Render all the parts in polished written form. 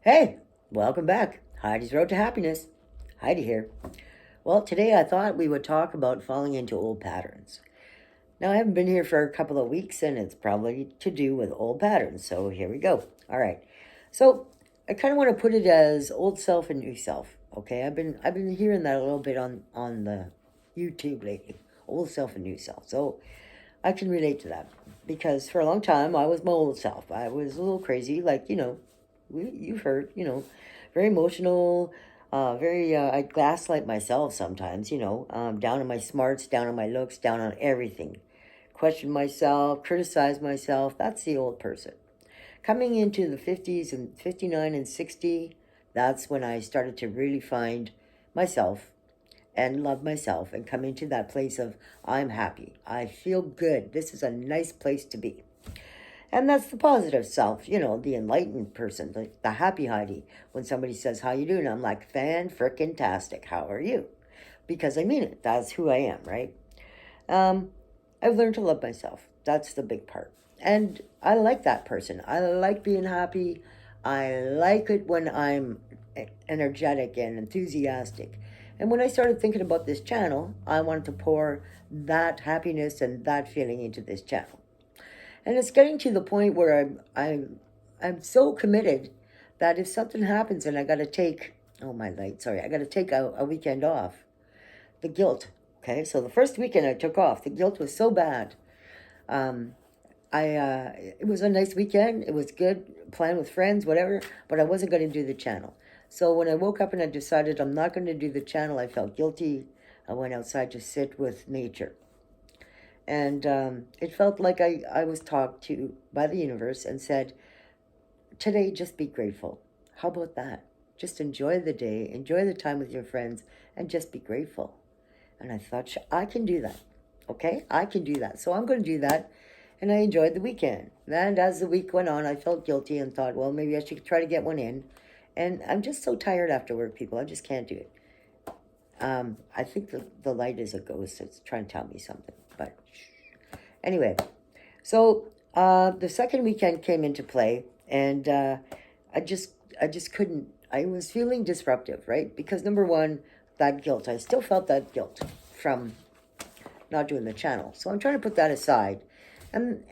Hey, welcome back. Heidi's Road to Happiness. Heidi here. Well, today I thought we would talk about falling into old patterns. Now, I haven't been here for a couple of weeks, and it's probably to do with old patterns. So here we go. All right. So I kind of want to put it as old self and new self. Okay, I've been hearing that a little bit on the YouTube lately. Old self and new self. So I can relate to that because for a long time I was my old self. I was a little crazy, like you've heard, very emotional, very. I gaslight myself sometimes, down on my smarts, down on my looks, down on everything. Question myself, criticize myself. That's the old person. Coming into the 50s and 59 and 60, that's when I started to really find myself and love myself and come into that place of I'm happy. I feel good. This is a nice place to be. And that's the positive self, the enlightened person, the happy Heidi. When somebody says, how you doing? I'm like, fan frickin' tastic. How are you? Because I mean it. That's who I am, right? Um, I've learned to love myself. That's the big part. And I like that person. I like being happy. I like it when I'm energetic and enthusiastic. And when I started thinking about this channel, I wanted to pour that happiness and that feeling into this channel. And it's getting to the point where I'm so committed that if something happens and I got to take oh my light, sorry, I got to take a weekend off, the guilt. Okay, so the first weekend I took off, the guilt was so bad. Um, it was a nice weekend. It was good, playing with friends, whatever. But I wasn't going to do the channel. So when I woke up and I decided I'm not going to do the channel, I felt guilty. I went outside to sit with nature, and it felt like I was talked to by the universe and said, "Today, just be grateful." How about that? Just enjoy the day, enjoy the time with your friends, and just be grateful. And I thought, I can do that. Okay, I can do that. So I'm going to do that. And I enjoyed the weekend. And as the week went on, I felt guilty and thought, well, maybe I should try to get one in. And I'm just so tired after work, people. I just can't do it. I think the light is a ghost that's trying to tell me something. But anyway, so the second weekend came into play, and I just I just couldn't. I was feeling disruptive, right? Because number one, that guilt. I still felt that guilt from not doing the channel. So I'm trying to put that aside, and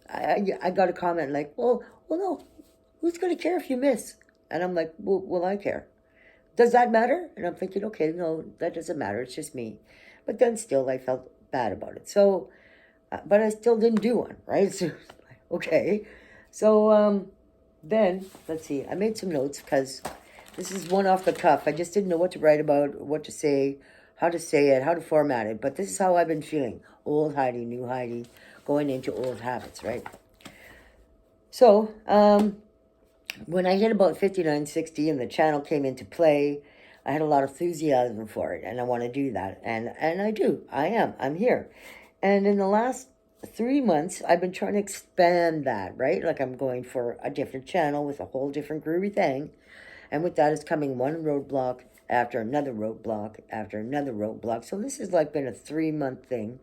I got a comment like, well, no, who's gonna care if you miss? And I'm like, well, will I care? Does that matter? And I'm thinking, okay, no, that doesn't matter. It's just me. But then still, I felt bad about it. So, but I still didn't do one, right? So, okay. So then let's see. I made some notes because this is one off the cuff. I just didn't know what to write about, what to say it, how to format it. But this is how I've been feeling. Old Heidi, new Heidi, going into old habits, right? So, when I hit about 5960 and the channel came into play, I had a lot of enthusiasm for it, and I want to do that. And I do. I'm here. And in the last 3 months, I've been trying to expand that, right? Like I'm going for a different channel with a whole different groovy thing. And with that is coming one roadblock after another roadblock after another roadblock. So this has like been a 3 month thing.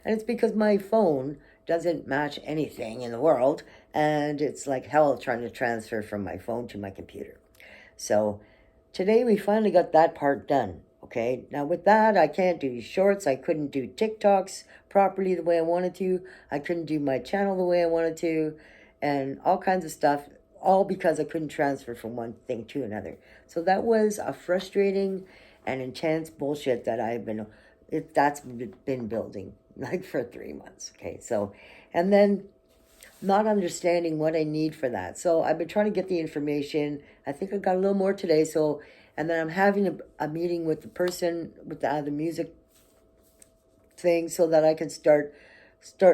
And it's because my phone doesn't match anything in the world. And it's like hell trying to transfer from my phone to my computer. So today we finally got that part done. Okay, now with that, I can't do shorts. I couldn't do TikToks properly the way I wanted to. I couldn't do my channel the way I wanted to, and all kinds of stuff, all because I couldn't transfer from one thing to another. So that was a frustrating and intense bullshit that that's been building like for 3 months. Okay, so, and then not understanding what I need for that. So I've been trying to get the information. I think I got a little more today. So, and then I'm having a meeting with the person with the music thing so that I can start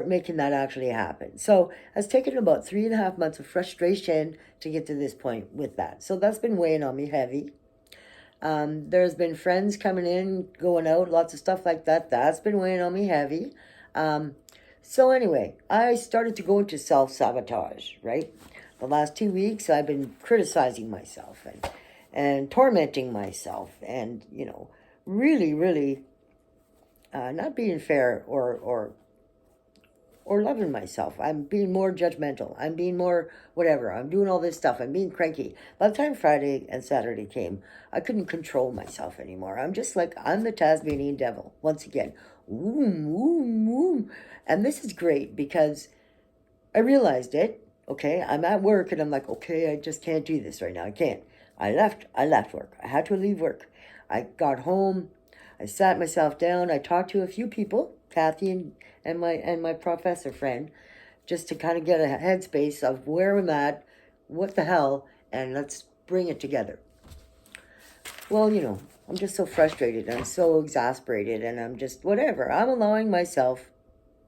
making that actually happen. So it's taken about 3.5 months of frustration to get to this point with that. So that's been weighing on me heavy. There's been friends coming in, going out, lots of stuff like that. That's been weighing on me heavy. Um, so anyway, I started to go into self-sabotage, right? The last 2 weeks, I've been criticizing myself and tormenting myself and, really, really not being fair or or loving myself. I'm being more judgmental. I'm being more whatever. I'm doing all this stuff. I'm being cranky. By the time Friday and Saturday came, I couldn't control myself anymore. I'm just like, I'm the Tasmanian devil once again. Woom, woom, woom. And this is great because I realized it. Okay, I'm at work and I'm like, okay, I just can't do this right now. I can't. I left work. I had to leave work. I got home. I sat myself down. I talked to a few people, Kathy and my professor friend, just to kind of get a headspace of where I'm at, what the hell, and let's bring it together. Well, I'm just so frustrated. I'm so exasperated, and I'm just whatever. I'm allowing myself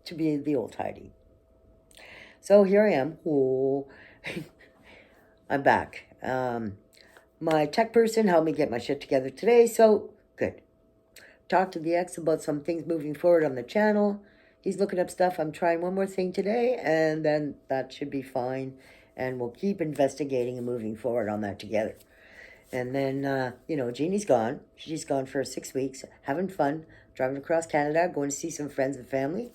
to be the old Heidi. So here I am. Oh, I'm back. My tech person helped me get my shit together today, so good. Talked to the ex about some things moving forward on the channel. He's looking up stuff. I'm trying one more thing today, and then that should be fine. And we'll keep investigating and moving forward on that together. And then, Jeannie's gone. She's gone for 6 weeks, having fun, driving across Canada, going to see some friends and family.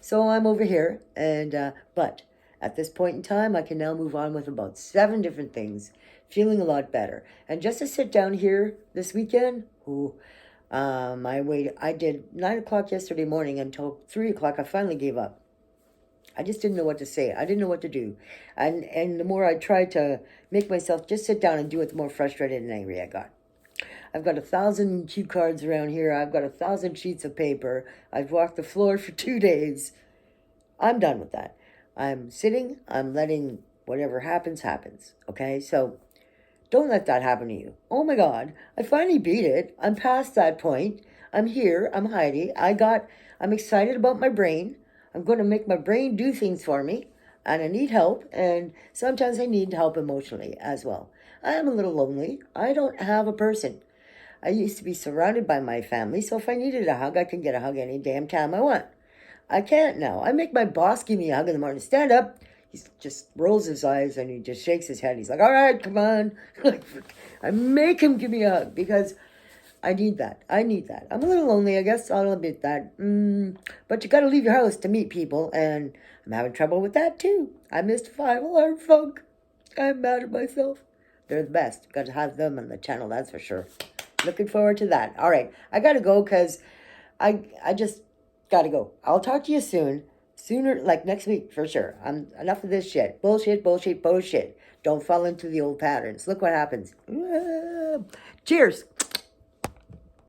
So I'm over here, and but at this point in time, I can now move on with about 7 different things, feeling a lot better. And just to sit down here this weekend, I did 9 o'clock yesterday morning until 3 o'clock. I finally gave up. I just didn't know what to say. I didn't know what to do. And the more I tried to make myself just sit down and do it, the more frustrated and angry I got. I've got 1,000 cue cards around here. I've got 1,000 sheets of paper. I've walked the floor for 2 days. I'm done with that. I'm sitting. I'm letting whatever happens, happens. Okay? So don't let that happen to you. Oh my God. I finally beat it. I'm past that point. I'm here. I'm Heidi. I'm excited about my brain. I'm going to make my brain do things for me. And I need help. And sometimes I need help emotionally as well. I am a little lonely. I don't have a person. I used to be surrounded by my family, so if I needed a hug, I can get a hug any damn time I want. I can't now. I make my boss give me a hug in the morning. Stand up. He just rolls his eyes and he just shakes his head. He's like, all right, come on. I make him give me a hug because I need that. I'm a little lonely, I guess. I'll admit that. But you got to leave your house to meet people, and I'm having trouble with that too. I missed 5 Alarm Funk. I'm mad at myself. They're the best. Got to have them on the channel, that's for sure. Looking forward to that. All right, I got to go because I just got to go. I'll talk to you soon. Sooner, like next week, for sure. I'm enough of this shit. Bullshit, bullshit, bullshit. Don't fall into the old patterns. Look what happens. Cheers.